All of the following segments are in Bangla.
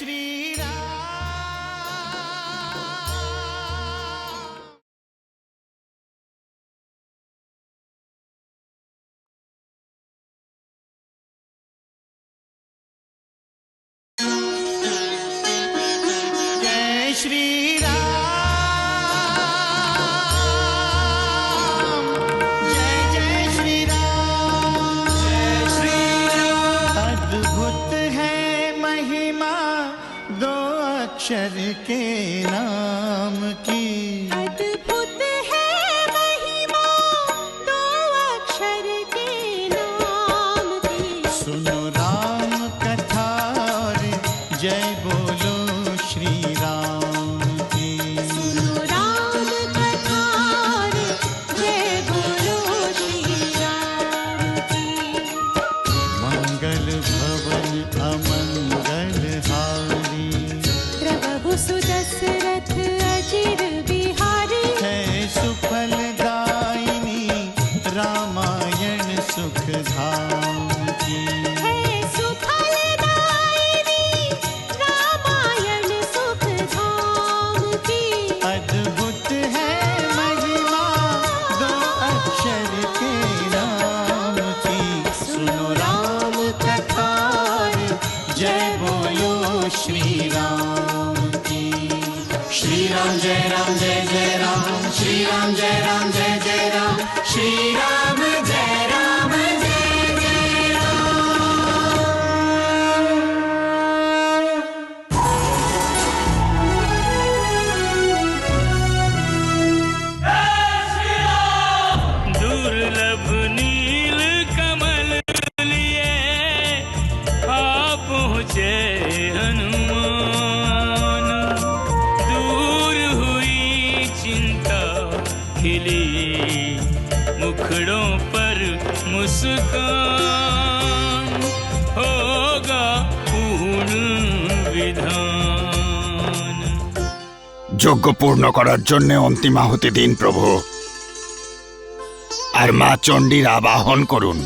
श्री राम। जय श्री राम, जय जय श्री राम, जय श्री राम। अद्भुत है महिमा दो अक्षर के नाम की, अद्भुत है महिमा दो अक्षर के नाम की। सुनो राम कथा और जय बोलो श्री राम की। सुनो राम कथा और जय बोलो श्री राम की। मंगल भवन अमंगल हारी, प्रभु सुदशरथ अजिर बिहारी। है सुफलदायिनी रामायण सुख धाम की। है सुफलदायिनी रामायण सुख धाम की। अद्भुत है महिमा दो अक्षर के नाम की। सुनो राम कथा और जय बोलो श्री राम की। श्री राम जय राम जय जय राम, श्री राम जय राम जय जय राम, श्री राम जय राम जय जय दुर्लभ नील कमल लिए आ पहुँचे हनुमान। दूर हुई चिंता खिली मुखड़ों पर मुस्कान। होगा पूर्ण विधान। যজ্ঞ পূর্ণ করার জন্য অন্তিম আহুতি দিন প্রভু, আর মা চণ্ডীর আবাহন করুন।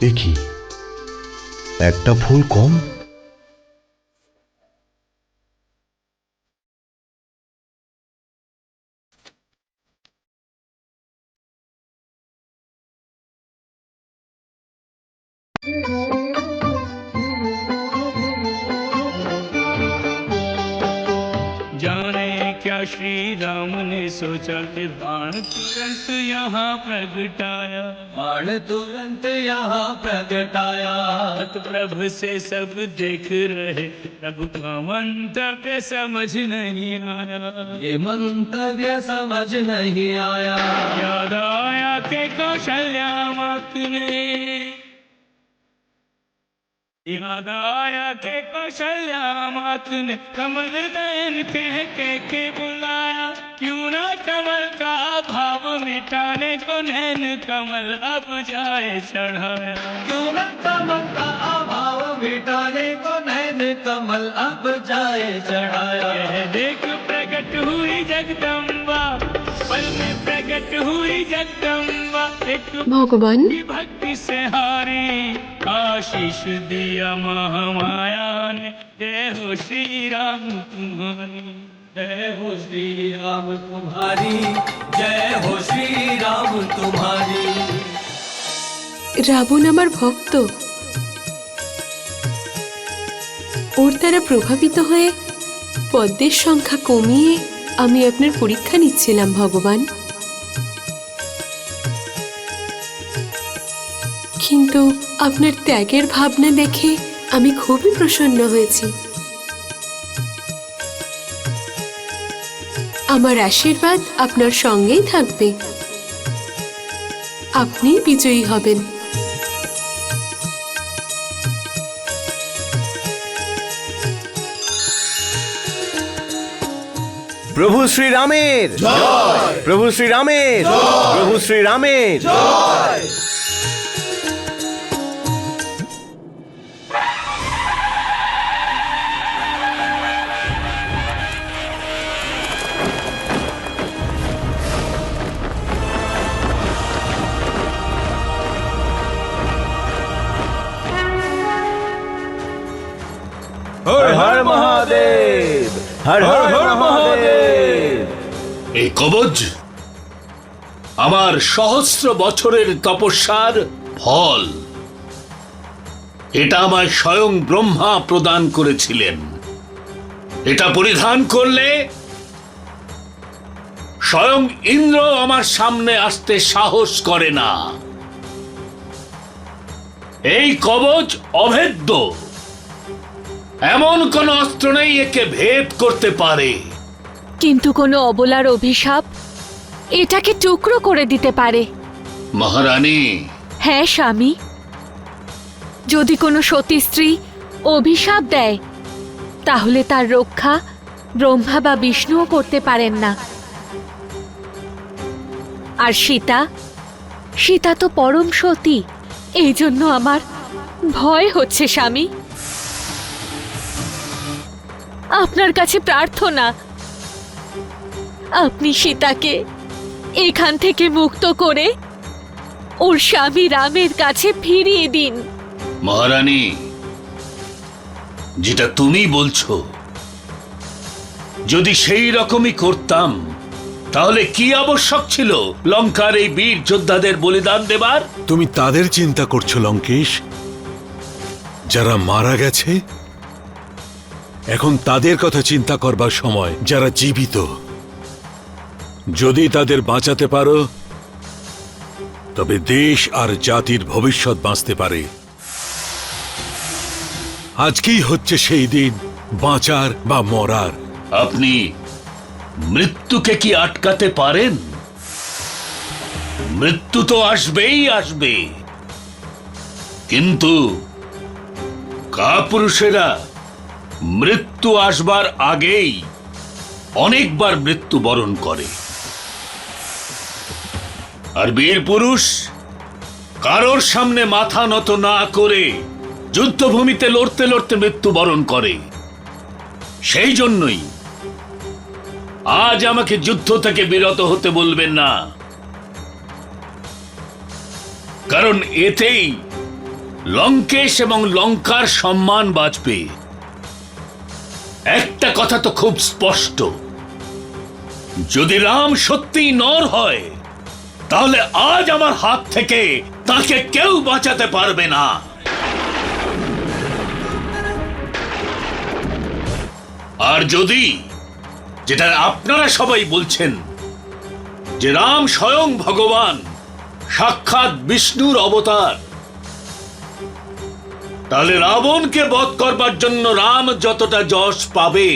দেখি একটা ফুল কম। जाने क्या श्री राम ने सोचा कि बाण तुरंत यहाँ प्रगटाया। बाण तुरंत यहाँ प्रगटाया। प्रभ से सब देख रहे, प्रभु का मंतव्य समझ नहीं आया। ये मंतव्य समझ नहीं आया। याद आया के कौशल्या मात ने, याद आया के कौशल्या मात ने कमल नयन कह के बुलाया। क्यों ना कमल का भाव मिटाने को नैन कमल अब जाए चढ़ाया। क्यों ना कमल का अभाव मिटाने को नैन कमल अब जाए चढ़ाया। यह देख प्रकट हुई जगदम्बा, पल में प्रकट हुई जगदम्बा। एक भगवान भक्ति से हारी आशीष दिया महामाया ने। जय हो श्री राम तुम्हारी, जय हो श्री राम तुम्हारी, जय हो श्री राम तुम्हारी। রাবণ আমার ভক্ত, ওর দ্বারা প্রভাবিত হয়ে পদ্মের সংখ্যা কমিয়ে আমি আপনার পরীক্ষা নিচ্ছিলাম ভগবান। কিন্তু আপনার ত্যাগের ভাবনা দেখে আমি খুবই প্রসন্ন হয়েছি। আমার আশীর্বাদ আপনার সঙ্গেই থাকবে। আপনি বিজয়ী হবেন। প্রভু শ্রীরামের জয়, প্রভু শ্রীরামের জয়, প্রভু শ্রীরামের জয়। হর হর মহাদেব, হর হর মহাদেব। এই কবচ আমার সহস্র বছরের তপস্যার ফল। এটা আমায় স্বয়ং ব্রহ্মা প্রদান করেছিলেন। এটা পরিধান করলে স্বয়ং ইন্দ্র আমার সামনে আসতে সাহস করে না। এই কবচ অভেদ্য, এমন কোন অস্ত্র নেই একে ভেদ করতে পারে। কিন্তু কোনো অবলার অভিশাপ এটাকে টুকরো করে দিতে পারে। মহারানী, হ্যাঁ স্বামী, যদি কোনো সতী স্ত্রী অভিশাপ দেয় তাহলে তার রক্ষা ব্রহ্মা বা বিষ্ণুও করতে পারেন না। আর সীতা তো পরম সতী। এই জন্য আমার ভয় হচ্ছে স্বামী। আপনার কাছে প্রার্থনা, আপনি সীতাকে এখান থেকে মুক্ত করে ওর স্বামী রামের কাছে ফিরিয়ে দিন। মহারানী, যেটা তুমি বলছো যদি সেই রকমই করতাম তাহলে কি আবশ্যক ছিল লঙ্কার এই বীর যোদ্ধাদের বলিদান দেবার? তুমি তাদের চিন্তা করছো লঙ্কেশ, যারা মারা গেছে। এখন তাদের কথা চিন্তা করবার সময় যারা জীবিত। যদি তাদের বাঁচাতে পারো তবে দেশ আর জাতির ভবিষ্যৎ বাঁচতে পারে। আজকেই হচ্ছে সেই দিন বাঁচার বা মরার। আপনি মৃত্যুকে কি আটকাতে পারেন? মৃত্যু তো আসবেই আসবে, কিন্তু কাপুরুষেরা মৃত্যু আসবার আগেই অনেকবার মৃত্যু বরণ করে। আর বীর পুরুষ কারোর সামনে মাথা নত না করে যুদ্ধভূমিতে লড়তে লড়তে মৃত্যু বরণ করে। সেই জন্যই আজ আমাকে যুদ্ধ থেকে বিরত হতে বলবেন না, কারণ এতেই লঙ্কেশ এবং লঙ্কার সম্মান বাঁচবে। একটা কথা তো খুব স্পষ্ট, যদি রাম সত্যিই নর হয় তাহলে আজ আমার হাত থেকে তাকে কেউ বাঁচাতে পারবে না। আর যদি, যেটা আপনারা সবাই বলছেন, যে রাম স্বয়ং ভগবান, সাক্ষাৎ বিষ্ণুর অবতার, তাহলে রাবণকে বধ করবার জন্য রাম যতটা যশ পাবে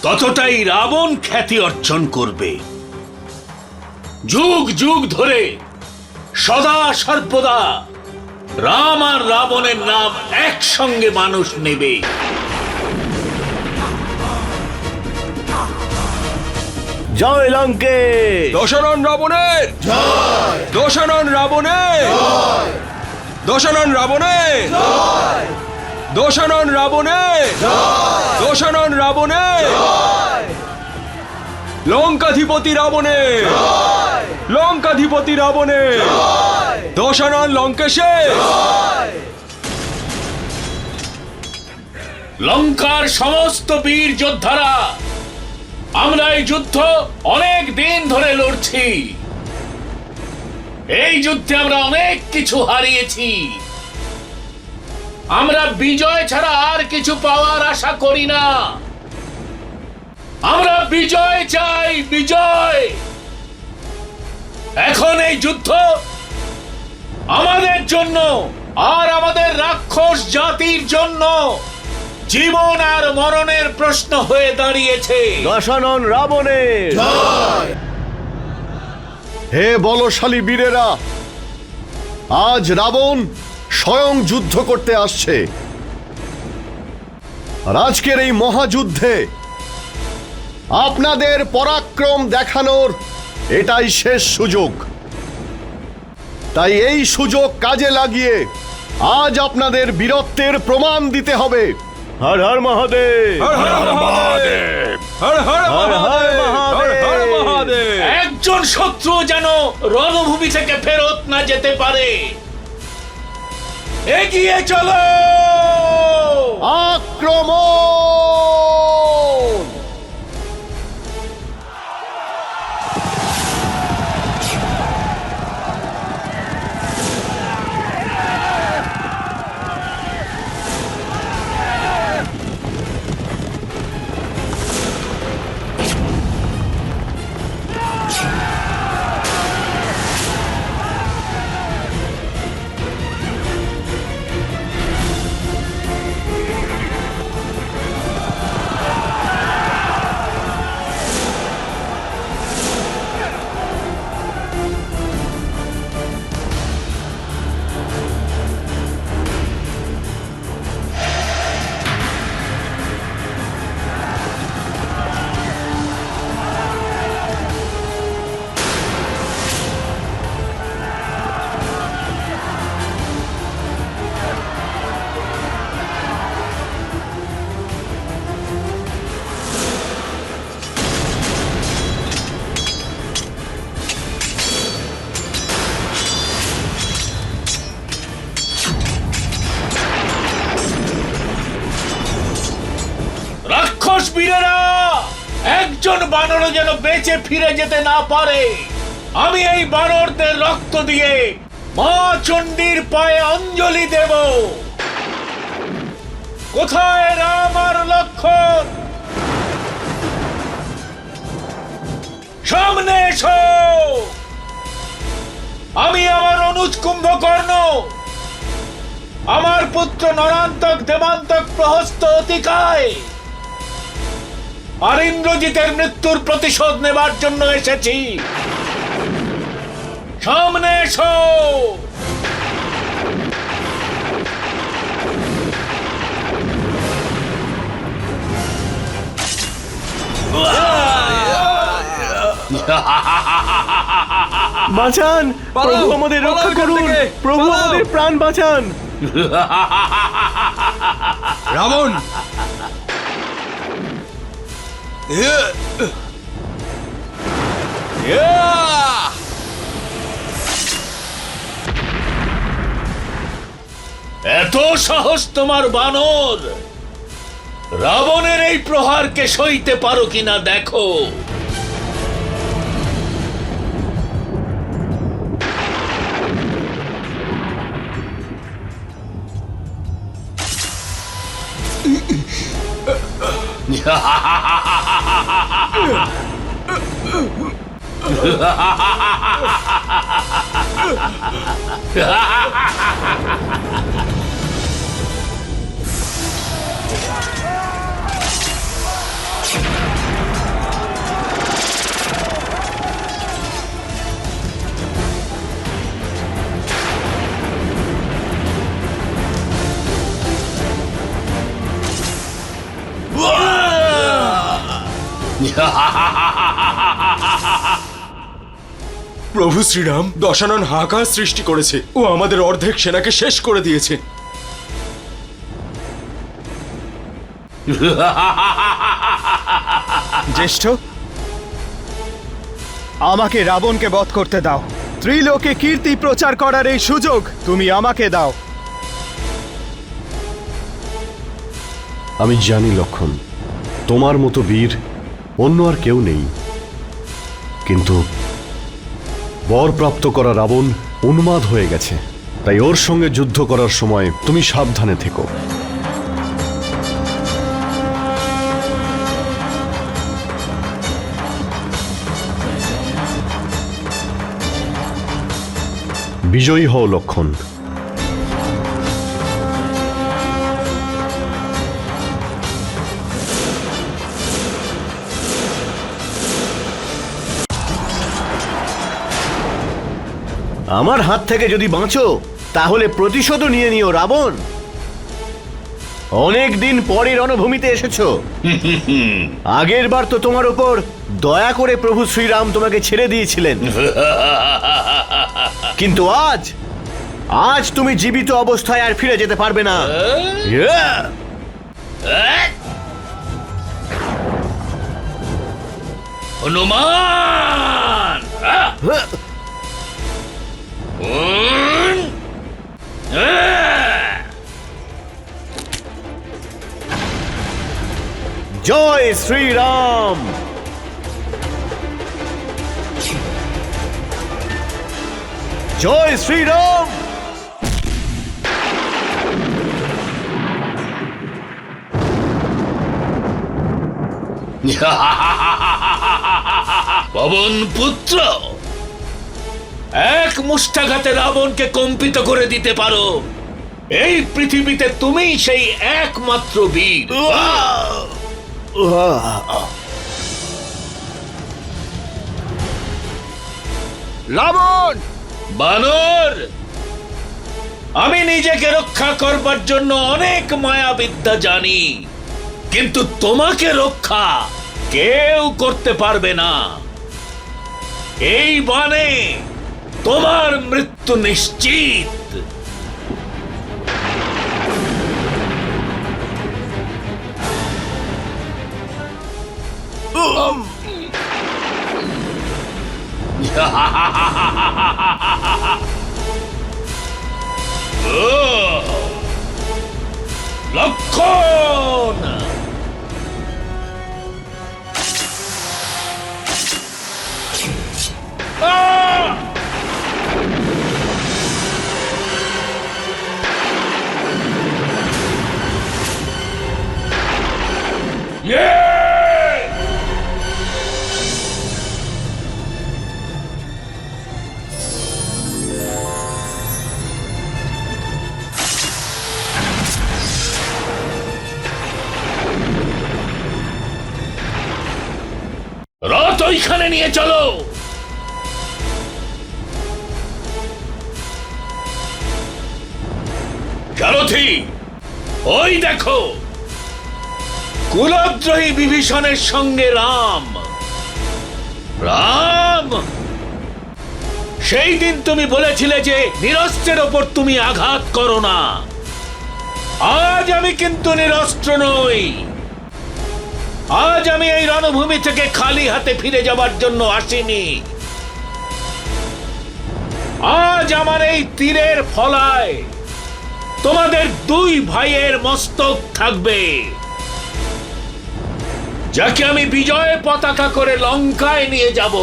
ততটাই রাবণ খ্যাতি অর্জন করবে। যুগ যুগ ধরে সদা সর্বদা রাম আর রাবণের নাম একসঙ্গে মানুষ নেবে। জয় লঙ্কেশ। দশনন রাবণের জয়, দশনন রাবণের জয়, দশনন রাবণের জয়, দশনন রাবণের জয়, দশনন রাবণের জয়, লঙ্কাধিপতি রাবণের জয়, লঙ্কাধিপতি রাবণের জয়, দশনন লঙ্কেশের জয়। লঙ্কার সমস্ত বীর যোদ্ধারা, আমরা এই যুদ্ধ অনেক দিন ধরে লড়ছি। এই যুদ্ধে আমরা অনেক কিছু হারিয়েছি, আমরা বিজয় ছাড়া আর কিছু পাওয়ার আশা করি না। আমরা বিজয় চাই, বিজয়। এখন এই যুদ্ধ আমাদের জন্য আর আমাদের রাক্ষস জাতির জন্য জীবন আর মরণের প্রশ্ন হয়ে দাঁড়িয়েছে। দশানন রাবণের হে বলশালী বীরেরা, আজ রাবণ স্বয়ং যুদ্ধ করতে আসছে। আর আজকের এই মহাযুদ্ধে আপনাদের পরাক্রম দেখানোর এটাই শেষ সুযোগ। তাই এই সুযোগ কাজে লাগিয়ে আজ আপনাদের বীরত্বের প্রমাণ দিতে হবে। হর হর মহাদেব, হর হর মহাদেব, হর হর মহাদেব। একজন শত্রু যেন রণভূমি থেকে ফেরত না যেতে পারে। এগিয়ে চলো, আক্রমণ! রাক্ষস বীরেরা, একজন বানরও যেন বেঁচে ফিরে যেতে না পারে। আমি এই বানরদের রক্ত দিয়ে মা চণ্ডীর পায়ে অঞ্জলি দেব। কোথায় রাম আর লক্ষ্মণ? সামনে এসো। আমি আমার অনুজ কুম্ভকর্ণ, আমার পুত্র নরান্তক দেবান্তক প্রহস্ত অতিকায় আর ইন্দ্রজিতের মৃত্যুর প্রতিশোধ নেবার জন্য এসেছি। সামনে এসো। বাঁচান, প্রভু আমাদের রক্ষা করুন, প্রভু আমাদের প্রাণ বাঁচান। রাবণ, এত সাহস তোমার বানর! রাবণের এই প্রহারকে সইতে পারো কিনা দেখো। প্রভু শ্রীরাম দশানন হাহাকার সৃষ্টি করেছে। ও আমাদের অর্ধেক সেনাকে শেষ করে দিয়েছে। জ্যেষ্ঠ, আমাকে রাবণকে বধ করতে দাও। ত্রিলোকে কীর্তি প্রচার করার এই সুযোগ তুমি আমাকে দাও। আমি জানি লক্ষণ, তোমার মতো বীর অন্য আর কেউ নেই, কিন্তু বরপ্রাপ্ত করা রাবণ উন্মাদ হয়ে গেছে। তাই ওর সঙ্গে যুদ্ধ করার সময় তুমি সাবধানে থেকো। বিজয়ী হও লক্ষণ। আমার হাত থেকে যদি বাঁচো তাহলে প্রতিশোধও নিয়ে নিও রাবণ। অনেক দিন পরে রণভূমিতে এসেছো। আগের বার তো তোমার উপর দয়া করে প্রভু শ্রীরাম তোমাকে ছেড়ে দিয়েছিলেন, কিন্তু আজ তুমি জীবিত অবস্থায় আর ফিরে যেতে পারবে না। হনুমান! জয় শ্রীরাম। জয় শ্রীরাম। পবন পুত্র, এক মুষ্টাঘাতে রাবণকে কম্পিত করে দিতে পারো। এই পৃথিবীতে তুমিই সেই একমাত্র বীর। রাবণ! বানর, আমি নিজেকে রক্ষা করবার জন্য অনেক মায়াবিদ্যা জানি, কিন্তু তোমাকে রক্ষা কেউ করতে পারবে না। এই বানে তোমার মৃত্যু নিশ্চিত। লক্ষণ! রথ ওইখানে নিয়ে চলো। সারথি, ওই দেখো, কুলদ্রোহী বিভীষণের সঙ্গে রাম। রাম, সেই দিন তুমি বলেছিলে যে নিরস্ত্রের ওপর তুমি আঘাত করো না। আজ আমি কিন্তু নিরস্ত্র নই। আজ আমি এই রণভূমি থেকে খালি হাতে ফিরে যাবার জন্য আসিনি। আজ আমার এই তীরের ফলায় তোমাদের দুই ভাইয়ের মস্তক থাকবে, যাকে আমি বিজয় পতাকা করে লঙ্কায় নিয়ে যাব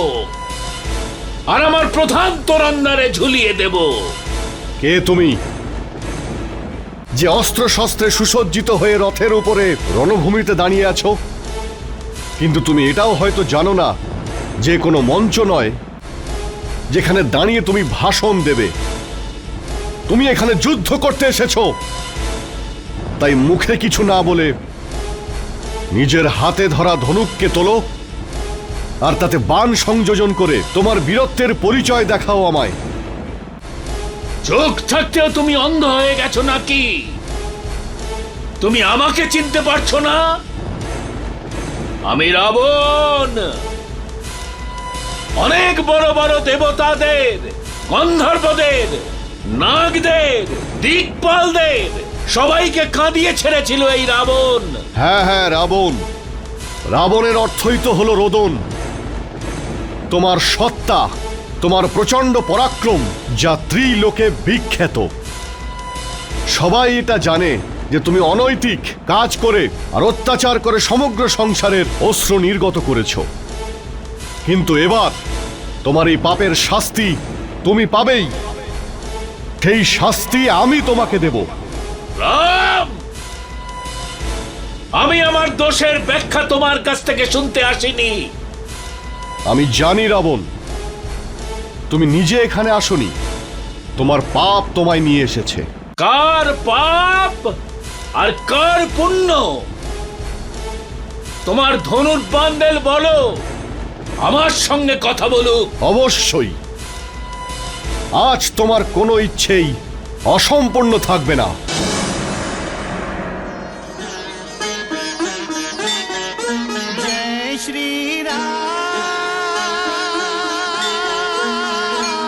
আর আমার প্রধান তোরণদ্বারে ঝুলিয়ে দেব। কে তুমি, যে অস্ত্র শস্ত্রে সুসজ্জিত হয়ে রথের উপরে রণভূমিতে দাঁড়িয়ে আছো? কিন্তু তুমি এটাও হয়তো জানো না যে কোনো মঞ্চ নয় যেখানে দাঁড়িয়ে তুমি ভাষণ দেবে। তুমি এখানে যুদ্ধ করতে এসেছো। তাই মুখে কিছু না বলে নিজের হাতে ধরা ধনুককে তোলো আর তাতে বাণ সংযোজন করে তোমার বীরত্বের পরিচয় দেখাও আমায়। চোখ থাকতেও তুমি অন্ধ হয়ে গেছো নাকি? তুমি আমাকে চিনতে পারছো না? আমি রাবণ। অনেক বড় বড় দেবতাদের, গন্ধর্বদের, নাগদের, দিকপালদের সবাইকে কাঁদিয়ে ছেড়েছিল এই রাবণ। হ্যাঁ হ্যাঁ, রাবণ। রাবণের অর্থই তো হলো রোদন। তোমার সত্তা, তোমার প্রচন্ড পরাক্রম যা ত্রিলোকে বিখ্যাত। সবাই এটা জানে যে তুমি অনৈতিক কাজ করে আর অত্যাচার করে সমগ্র সংসারের অশ্রু নির্গত করেছ। কিন্তু এবার তোমার এই পাপের শাস্তি তুমি পাবেই। সেই শাস্তি আমি তোমাকে দেব। রাম, আমি আমার দোষের ব্যাখ্যা তোমার কাছ থেকে শুনতে আসিনি। আমি জানি রাবণ, তুমি নিজে এখানে আসোনি, তোমার পাপ তোমায় নিয়ে এসেছে। কার পাপ আর কার পুণ্য? তোমার ধনুর বান্ডেল বলো, আমার সঙ্গে কথা বলুক। অবশ্যই, আজ তোমার কোনো ইচ্ছেই অসম্পূর্ণ থাকবে না।